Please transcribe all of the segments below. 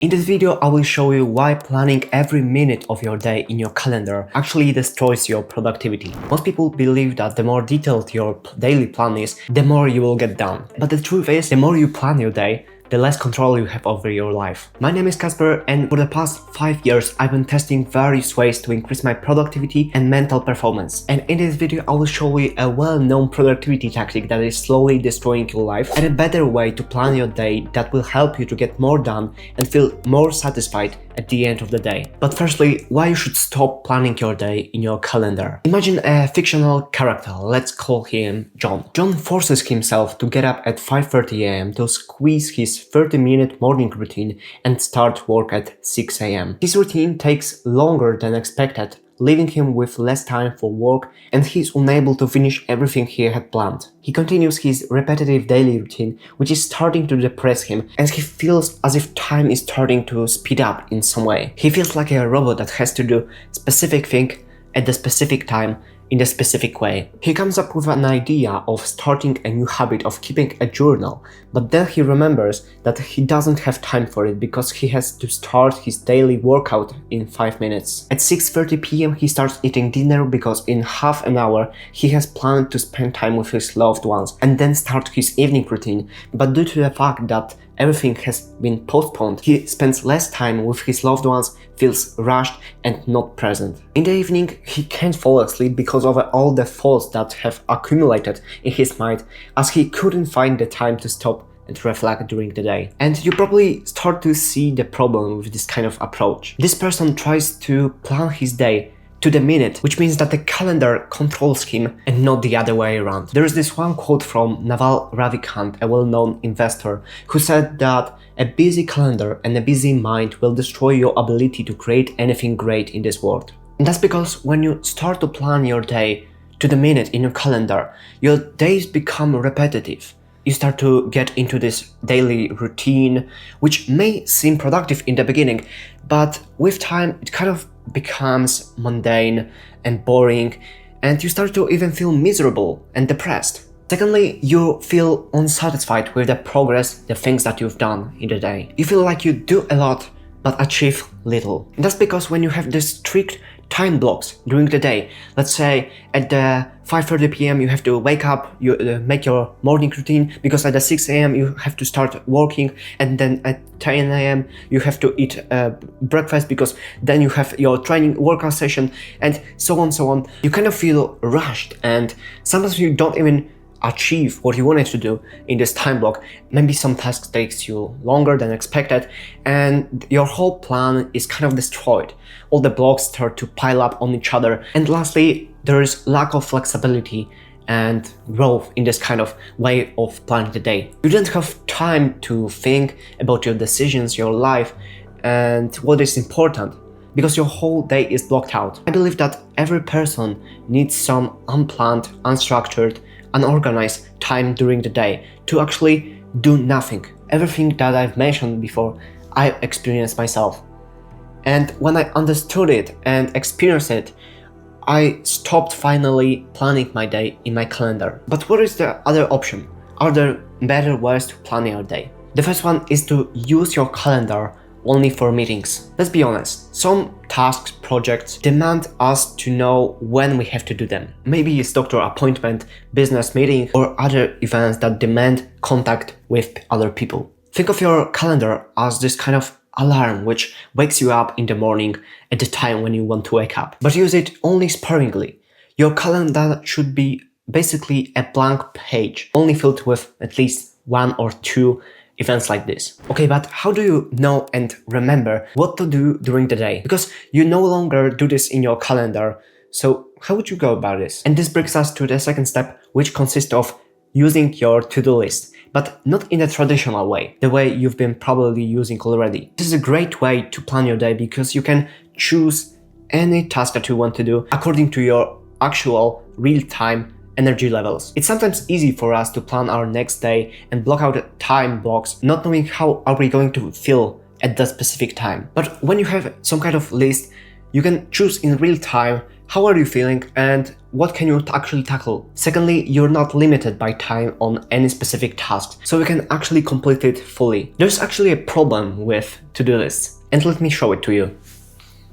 In this video, I will show you why planning every minute of your day in your calendar actually destroys your productivity. Most people believe that the more detailed your daily plan is, the more you will get done. But the truth is, the more you plan your day, the less control you have over your life. My name is Kasper, and for the past 5 years I've been testing various ways to increase my productivity and mental performance. And in this video I will show you a well-known productivity tactic that is slowly destroying your life, and a better way to plan your day that will help you to get more done and feel more satisfied at the end of the day. But firstly, why you should stop planning your day in your calendar. Imagine a fictional character, let's call him John. John forces himself to get up at 5:30 a.m. to squeeze his 30-minute morning routine and start work at 6 a.m. His routine takes longer than expected, leaving him with less time for work, and he's unable to finish everything he had planned. He continues his repetitive daily routine, which is starting to depress him, and he feels as if time is starting to speed up in some way. He feels like a robot that has to do specific thing at the specific time in a specific way. He comes up with an idea of starting a new habit of keeping a journal, but then he remembers that he doesn't have time for it because he has to start his daily workout in 5 minutes. At 6:30 p.m. he starts eating dinner because in half an hour he has planned to spend time with his loved ones and then start his evening routine, but due to the fact that everything has been postponed, he spends less time with his loved ones, feels rushed and not present. In the evening, he can't fall asleep because of all the thoughts that have accumulated in his mind, as he couldn't find the time to stop and reflect during the day. And you probably start to see the problem with this kind of approach. This person tries to plan his day to the minute, which means that the calendar controls him and not the other way around. There is this one quote from Naval Ravikant, a well-known investor, who said that a busy calendar and a busy mind will destroy your ability to create anything great in this world. And that's because when you start to plan your day to the minute in your calendar, your days become repetitive. You start to get into this daily routine, which may seem productive in the beginning, but with time it kind of becomes mundane and boring, and you start to even feel miserable and depressed. Secondly, you feel unsatisfied with the progress, the things that you've done in the day. You feel like you do a lot but achieve little. And that's because when you have these strict time blocks during the day, let's say at the 5:30 p.m. you have to wake up, you make your morning routine, because at the 6 a.m. you have to start working, and then at 10 a.m. you have to eat breakfast because then you have your training workout session, and so on. You kind of feel rushed, and sometimes you don't even achieve what you wanted to do in this time block. Maybe some tasks takes you longer than expected, and your whole plan is kind of destroyed. All the blocks start to pile up on each other, and lastly, there is lack of flexibility and growth in this kind of way of planning the day. You don't have time to think about your decisions, your life, and what is important, because your whole day is blocked out. I believe that every person needs some unplanned, unstructured, unorganized time during the day to actually do nothing. Everything that I've mentioned before, I experienced myself. And when I understood it and experienced it, I stopped finally planning my day in my calendar. But what is the other option? Are there better ways to plan your day? The first one is to use your calendar only for meetings. Let's be honest, some tasks, projects demand us to know when we have to do them. Maybe it's doctor appointment, business meeting, or other events that demand contact with other people. Think of your calendar as this kind of alarm which wakes you up in the morning at the time when you want to wake up. But use it only sparingly. Your calendar should be basically a blank page, only filled with at least 1 or 2 events like this. Okay, but how do you know and remember what to do during the day? Because you no longer do this in your calendar, so how would you go about this? And this brings us to the second step, which consists of using your to-do list, but not in a traditional way, the way you've been probably using already. This is a great way to plan your day because you can choose any task that you want to do according to your actual real-time energy levels. It's sometimes easy for us to plan our next day and block out time blocks, not knowing how are we going to feel at that specific time. But when you have some kind of list, you can choose in real time how are you feeling and what can you actually tackle. Secondly, you're not limited by time on any specific task, so you can actually complete it fully. There's actually a problem with to-do lists, and let me show it to you.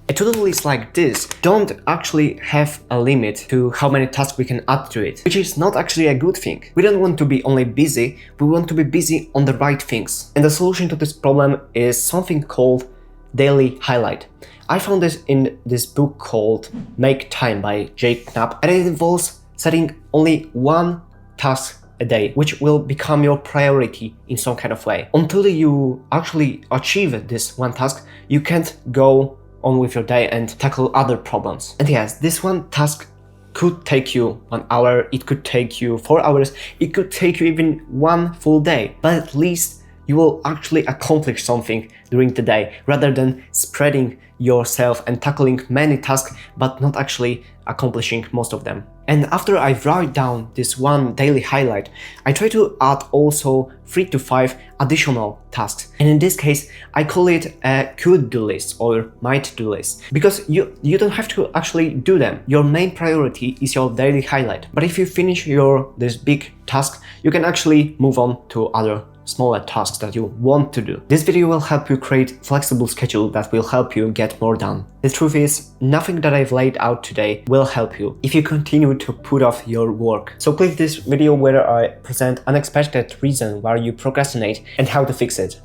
A to-do list like this don't actually have a limit to how many tasks we can add to it, which is not actually a good thing. We don't want to be only busy, we want to be busy on the right things. And the solution to this problem is something called daily highlight. I found this in this book called Make Time by Jake Knapp, and it involves setting only one task a day, which will become your priority in some kind of way. Until you actually achieve this one task, you can't go on with your day and tackle other problems. And yes, this one task could take you 1 hour, it could take you 4 hours, it could take you even one full day, but at least you will actually accomplish something during the day rather than spreading yourself and tackling many tasks but not actually accomplishing most of them. And after I write down this one daily highlight, I try to add also 3 to 5 additional tasks. And in this case, I call it a could-do list or might-do list, because you don't have to actually do them. Your main priority is your daily highlight. But if you finish this big task, you can actually move on to other smaller tasks that you want to do. This video will help you create flexible schedule that will help you get more done. The truth is, nothing that I've laid out today will help you if you continue to put off your work. So click this video where I present unexpected reason why you procrastinate and how to fix it.